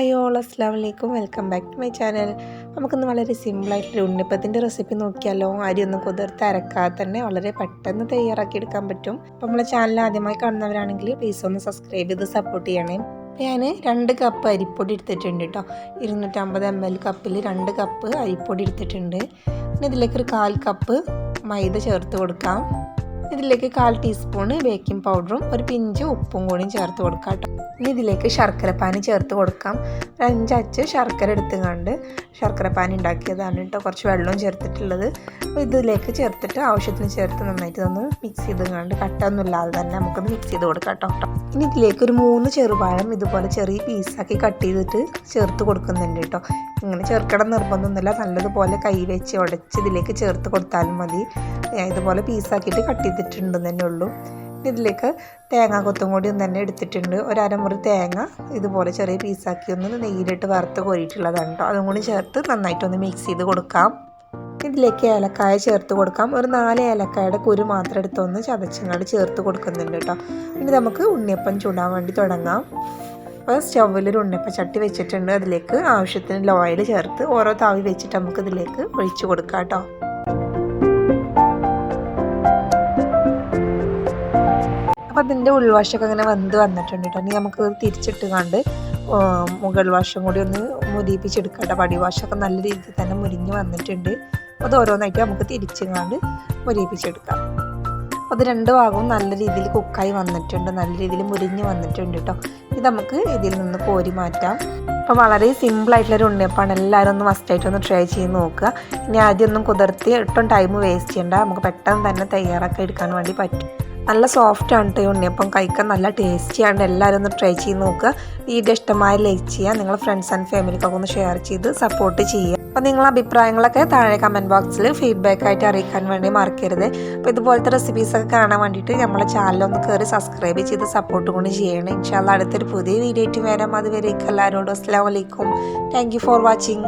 Hi all, അസ്സലാമു അലൈക്കും. Welcome back to my channel. നമുക്കിന്ന് വളരെ സിമ്പിളായിട്ടൊരു ഉണ്ണിയപ്പത്തിൻ്റെ റെസിപ്പി നോക്കിയാലോ. അരിയൊന്നും കുതിർത്ത് അരക്കാതെ തന്നെ വളരെ പെട്ടെന്ന് തയ്യാറാക്കി എടുക്കാൻ പറ്റും. അപ്പോൾ നമ്മളെ ചാനൽ ആദ്യമായി കാണുന്നവരാണെങ്കിൽ പ്ലീസ് ഒന്ന് സബ്സ്ക്രൈബ് ചെയ്ത് സപ്പോർട്ട് ചെയ്യണേ. ഞാൻ 2 കപ്പ് അരിപ്പൊടി എടുത്തിട്ടുണ്ട് കേട്ടോ. 250 ml കപ്പിൽ 2 കപ്പ് അരിപ്പൊടി എടുത്തിട്ടുണ്ട്. പിന്നെ ഇതിലേക്ക് ഒരു 1/4 കപ്പ് മൈദ ചേർത്ത് കൊടുക്കാം. ഇതിലേക്ക് 1/4 ടീസ്പൂണ് ബേക്കിംഗ് പൗഡറും ഒരു പിഞ്ച് ഉപ്പും കൂടിയും ചേർത്ത് കൊടുക്കാം കേട്ടോ. ഇനി ഇതിലേക്ക് ശർക്കരപ്പാനി ചേർത്ത് കൊടുക്കാം. 5 അച്ച് ശർക്കര എടുത്തുകൊണ്ട് ശർക്കരപ്പാനി ഉണ്ടാക്കിയതാണ് കേട്ടോ. കുറച്ച് വെള്ളവും ചേർത്തിട്ടുള്ളത്. അപ്പോൾ ഇതിലേക്ക് ചേർത്തിട്ട് ആവശ്യത്തിന് ചേർത്ത് നന്നായിട്ട് ഒന്ന് മിക്സ് ചെയ്തുകൊണ്ട് കട്ടൊന്നും ഇല്ലാതെ തന്നെ നമുക്കൊന്ന് മിക്സ് ചെയ്ത് കൊടുക്കാം കേട്ടോ. ഇനി ഇതിലേക്ക് ഒരു 3 ചെറുപഴം ഇതുപോലെ ചെറിയ പീസാക്കി കട്ട് ചെയ്തിട്ട് ചേർത്ത് കൊടുക്കുന്നുണ്ട് കേട്ടോ. ഇങ്ങനെ ചേർക്കണം നിർബന്ധമൊന്നുമില്ല, നല്ലതുപോലെ കൈ വെച്ച് ഉടച്ച് ഇതിലേക്ക് ചേർത്ത് കൊടുത്താലും മതി. ഞാൻ ഇതുപോലെ പീസാക്കിയിട്ട് കട്ട് ചെയ്തിട്ടുണ്ടെന്ന് തന്നെ ഉള്ളൂ. ഇതിലേക്ക് തേങ്ങ കൊത്തും കൂടി ഒന്ന് തന്നെ എടുത്തിട്ടുണ്ട്. ഒരു അരമുറി തേങ്ങ ഇതുപോലെ ചെറിയ പീസാക്കി ഒന്ന് നെയ്യിലിട്ട് വറുത്ത് കോരിയിട്ടുള്ളതാണ് കേട്ടോ. അതും കൂടി ചേർത്ത് നന്നായിട്ടൊന്ന് മിക്സ് ചെയ്ത് കൊടുക്കാം. ഇതിലേക്ക് ഏലക്കായ ചേർത്ത് കൊടുക്കാം. ഒരു 4 ഏലക്കായുടെ കുരു മാത്രം എടുത്തൊന്ന് ചതച്ചങ്ങാട് ചേർത്ത് കൊടുക്കുന്നുണ്ട് കേട്ടോ. ഇനി നമുക്ക് ഉണ്ണിയപ്പം ചൂടാൻ വേണ്ടി തുടങ്ങാം. അപ്പോൾ സ്റ്റൗവിലൊരു ഉണ്ണിയപ്പം ചട്ടി വെച്ചിട്ടുണ്ട്. അതിലേക്ക് ആവശ്യത്തിന് ഓയിൽ ചേർത്ത് ഓരോ താവി വെച്ചിട്ട് നമുക്ക് ഇതിലേക്ക് ഒഴിച്ചു കൊടുക്കാം കേട്ടോ. അപ്പോൾ അതിൻ്റെ ഉൾവശമൊക്കെ അങ്ങനെ വന്നിട്ടുണ്ട് കേട്ടോ. ഇനി നമുക്ക് തിരിച്ചിട്ട് കണ്ട് മുകൾ വശം കൂടി ഒന്ന് മുരിപ്പിച്ചെടുക്കാം കേട്ടോ. പടിവശമൊക്കെ നല്ല രീതിയിൽ തന്നെ മുരിഞ്ഞ് വന്നിട്ടുണ്ട്. അത് ഓരോന്നായിട്ട് നമുക്ക് തിരിച്ചങ്ങാണ്ട് മുരിപ്പിച്ചെടുക്കാം. അത് 2 ഭാഗവും നല്ല രീതിയിൽ കുക്കായി വന്നിട്ടുണ്ട്, നല്ല രീതിയിൽ മുരിഞ്ഞ് വന്നിട്ടുണ്ട് കേട്ടോ. ഇത് നമുക്ക് ഇതിൽ നിന്ന് കോരി മാറ്റാം. അപ്പോൾ വളരെ സിമ്പിളായിട്ടുള്ളൊരു ഉണ്ണിയപ്പമാണ്. എല്ലാവരും ഒന്ന് മസ്റ്റായിട്ടൊന്ന് ട്രൈ ചെയ്ത് നോക്കുക. ഇനി ആദ്യമൊന്നും കുതിർത്തി ഒട്ടും ടൈം വേസ്റ്റ് ചെയ്യേണ്ട, നമുക്ക് പെട്ടെന്ന് തന്നെ തയ്യാറാക്കി എടുക്കാൻ വേണ്ടി പറ്റും. നല്ല സോഫ്റ്റാണ് കേട്ടോ ഉണ്ണിയപ്പം, കഴിക്കാൻ നല്ല ടേസ്റ്റിയാണ്. എല്ലാവരും ഒന്ന് ട്രൈ ചെയ്ത് നോക്കുക. വീഡിയോ ഇഷ്ടമായി ലൈക്ക് ചെയ്യുക, നിങ്ങളുടെ ഫ്രണ്ട്സ് ആൻഡ് ഫാമിലിക്കൊക്കെ ഒന്ന് ഷെയർ ചെയ്ത് സപ്പോർട്ട് ചെയ്യുക. അപ്പോൾ നിങ്ങളുടെ അഭിപ്രായങ്ങളൊക്കെ താഴെ കമൻറ്റ് ബോക്സിൽ ഫീഡ്ബാക്കായിട്ട് അറിയിക്കാൻ വേണ്ടി മറക്കരുത്. അപ്പോൾ ഇതുപോലത്തെ റെസിപ്പീസൊക്കെ കാണാൻ വേണ്ടിയിട്ട് നമ്മളെ ചാനലൊന്ന് കയറി സബ്സ്ക്രൈബ് ചെയ്ത് സപ്പോർട്ട് കൊണ്ട് ചെയ്യണം. ഇൻഷാ അല്ലാഹ് അടുത്തൊരു പുതിയ വീഡിയോ ആയിട്ട് വരാം. അതുവരേക്കും എല്ലാവരോടും അസ്സലാമു അലൈക്കും. Thank you for watching.